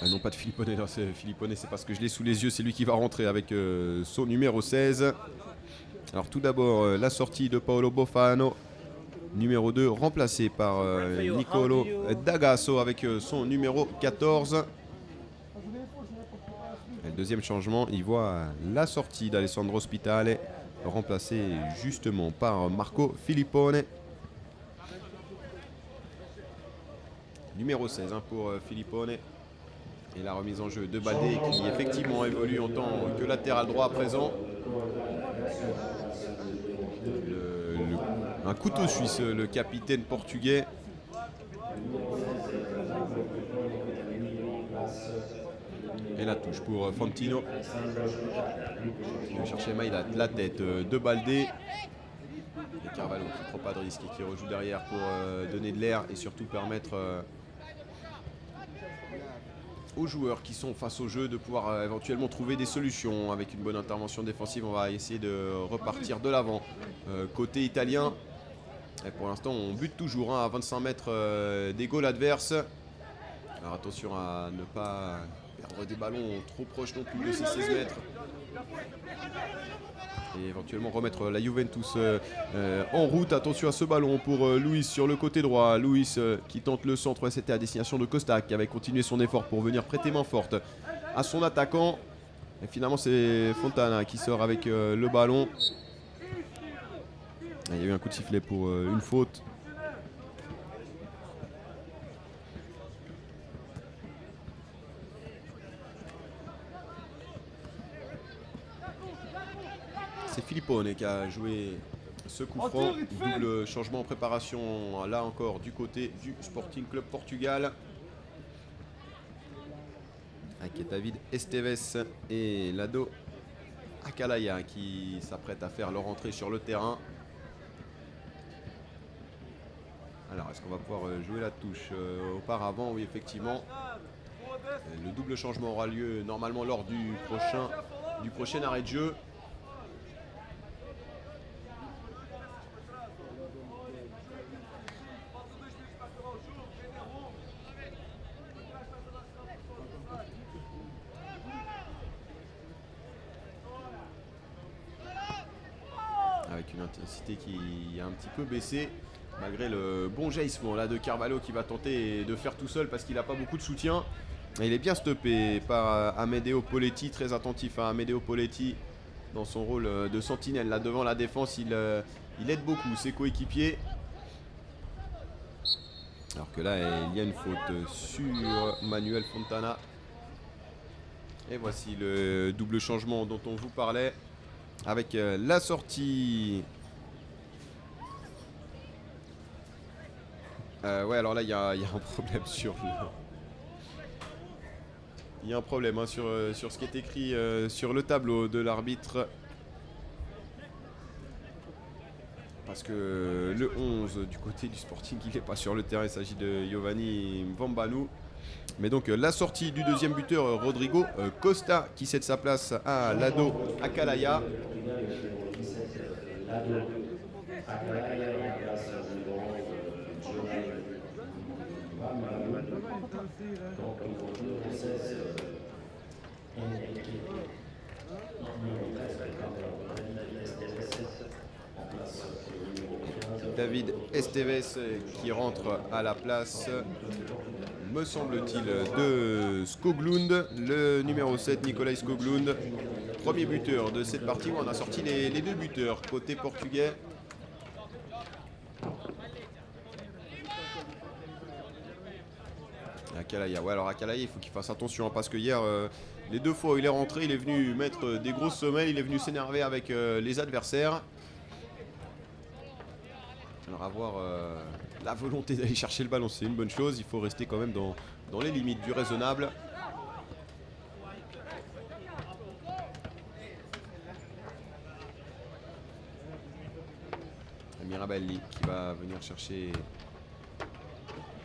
Ah non, pas de Filippone, non, c'est Filippone, c'est parce que je l'ai sous les yeux, c'est lui qui va rentrer avec son numéro 16. Alors tout d'abord, la sortie de Paolo Bofano, numéro 2, remplacé par Nicolo D'Agasso avec son numéro 14. Et le deuxième changement, il voit la sortie d'Alessandro Spitale, remplacé justement par Marco Filippone. Numéro 16 hein, pour Filippone. Et la remise en jeu de Baldé qui effectivement évolue en tant que latéral droit à présent. Un couteau suisse, le capitaine portugais. Et la touche pour Fantino. Il va chercher Maïdat, la tête de Baldé. Et Carvalho qui ne prend pas de risque et qui rejoue derrière pour donner de l'air et surtout permettre aux joueurs qui sont face au jeu de pouvoir éventuellement trouver des solutions. Avec une bonne intervention défensive, on va essayer de repartir de l'avant. Côté italien, et pour l'instant on bute toujours hein, à 25 mètres des goals adverses. Alors attention à ne pas perdre des ballons trop proches non plus de ces 16 mètres. Et éventuellement remettre la Juventus en route. Attention à ce ballon pour Luis sur le côté droit. Luis qui tente le centre. C'était à destination de Costa qui avait continué son effort pour venir prêter main forte à son attaquant. Et finalement, c'est Fontana qui sort avec le ballon. Il y a eu un coup de sifflet pour une faute. C'est Filippone qui a joué ce coup franc. Double changement en préparation, là encore, du côté du Sporting Club Portugal. Avec David Esteves et Lado Akalaya qui s'apprête à faire leur entrée sur le terrain. Alors, est-ce qu'on va pouvoir jouer la touche auparavant? Oui, effectivement. Le double changement aura lieu normalement lors du prochain arrêt de jeu. Avec une intensité qui a un petit peu baissé. Malgré le bon jaillissement là de Carvalho qui va tenter de faire tout seul parce qu'il n'a pas beaucoup de soutien. Et il est bien stoppé par Amedeo Poletti, très attentif à Amedeo Poletti dans son rôle de sentinelle. Là devant la défense, il aide beaucoup ses coéquipiers. Alors que là, il y a une faute sur Manuel Fontana. Et voici le double changement dont on vous parlait. Avec la sortie... ouais, alors là, il y a un problème sur le... Il y a un problème hein, sur ce qui est écrit sur le tableau de l'arbitre. Parce que le 11 du côté du Sporting, il n'est pas sur le terrain. Il s'agit de Giovanni Mbambanu. Mais donc la sortie du deuxième buteur, Rodrigo Costa, qui cède sa place à Lado Akalaya. David Esteves qui rentre à la place, me semble-t-il, de Skoglund, le numéro 7, Nicolas Skoglund. Premier buteur de cette partie où on a sorti les deux buteurs côté portugais. Akalaya, ouais, alors Akalaya, il faut qu'il fasse attention hein, parce que hier, les deux fois où il est rentré, il est venu mettre des grosses semelles, il est venu s'énerver avec les adversaires. Alors avoir la volonté d'aller chercher le ballon, c'est une bonne chose. Il faut rester quand même dans les limites du raisonnable. Mirabelli qui va venir chercher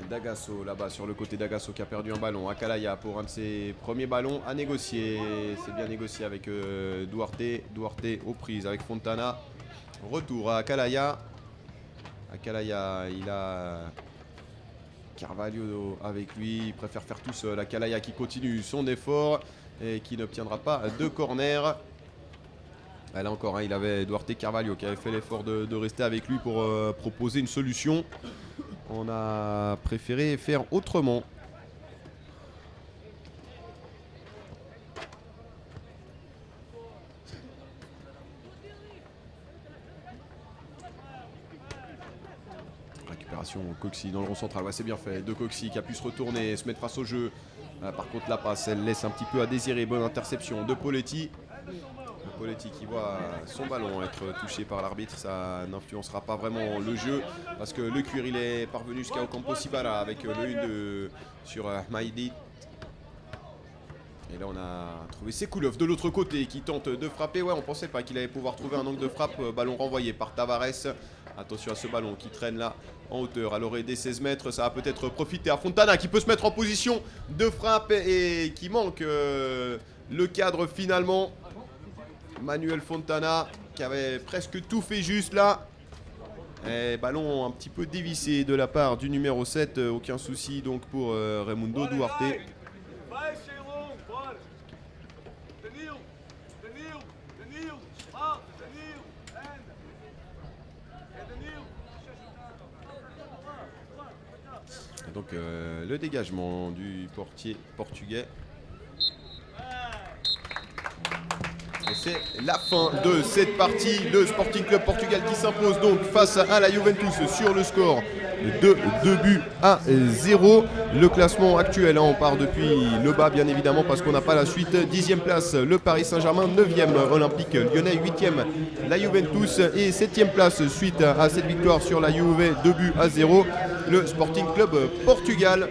D'Agasso là-bas sur le côté. D'Agasso qui a perdu un ballon. Akalaya pour un de ses premiers ballons à négocier. C'est bien négocié avec Duarte. Duarte aux prises avec Fontana. Retour à Akalaya. Akalaya, il a Carvalho avec lui, il préfère faire tout seul. Akalaya qui continue son effort et qui n'obtiendra pas de corner. Là encore, hein, il avait Duarte Carvalho qui avait fait l'effort de rester avec lui pour proposer une solution. On a préféré faire autrement. Récupération Coxy dans le rond central, ouais, c'est bien fait. De Coxy qui a pu se retourner, se mettre face au jeu. Par contre la passe, elle laisse un petit peu à désirer. Bonne interception de Poletti. Poletti qui voit son ballon être touché par l'arbitre, ça n'influencera pas vraiment le jeu parce que le cuir il est parvenu jusqu'à Ocampo Sibara avec le 1-2 sur Maïdi. Et là on a trouvé Sekoulov de l'autre côté qui tente de frapper. Ouais, on pensait pas qu'il allait pouvoir trouver un angle de frappe. Ballon renvoyé par Tavares. Attention à ce ballon qui traîne là en hauteur à l'orée des 16 mètres. Ça va peut-être profiter à Fontana qui peut se mettre en position de frappe et qui manque le cadre finalement. Manuel Fontana qui avait presque tout fait juste là. Et ballon un petit peu dévissé de la part du numéro 7. Aucun souci donc pour Raimundo Duarte. Et donc le dégagement du portier portugais. C'est la fin de cette partie. Le Sporting Club Portugal qui s'impose donc face à la Juventus sur le score de 2 buts à 0. Le classement actuel, on part depuis le bas bien évidemment parce qu'on n'a pas la suite. 10e place le Paris Saint-Germain, 9e Olympique Lyonnais, 8e la Juventus et 7e place suite à cette victoire sur la Juve, 2 buts à 0. Le Sporting Club Portugal.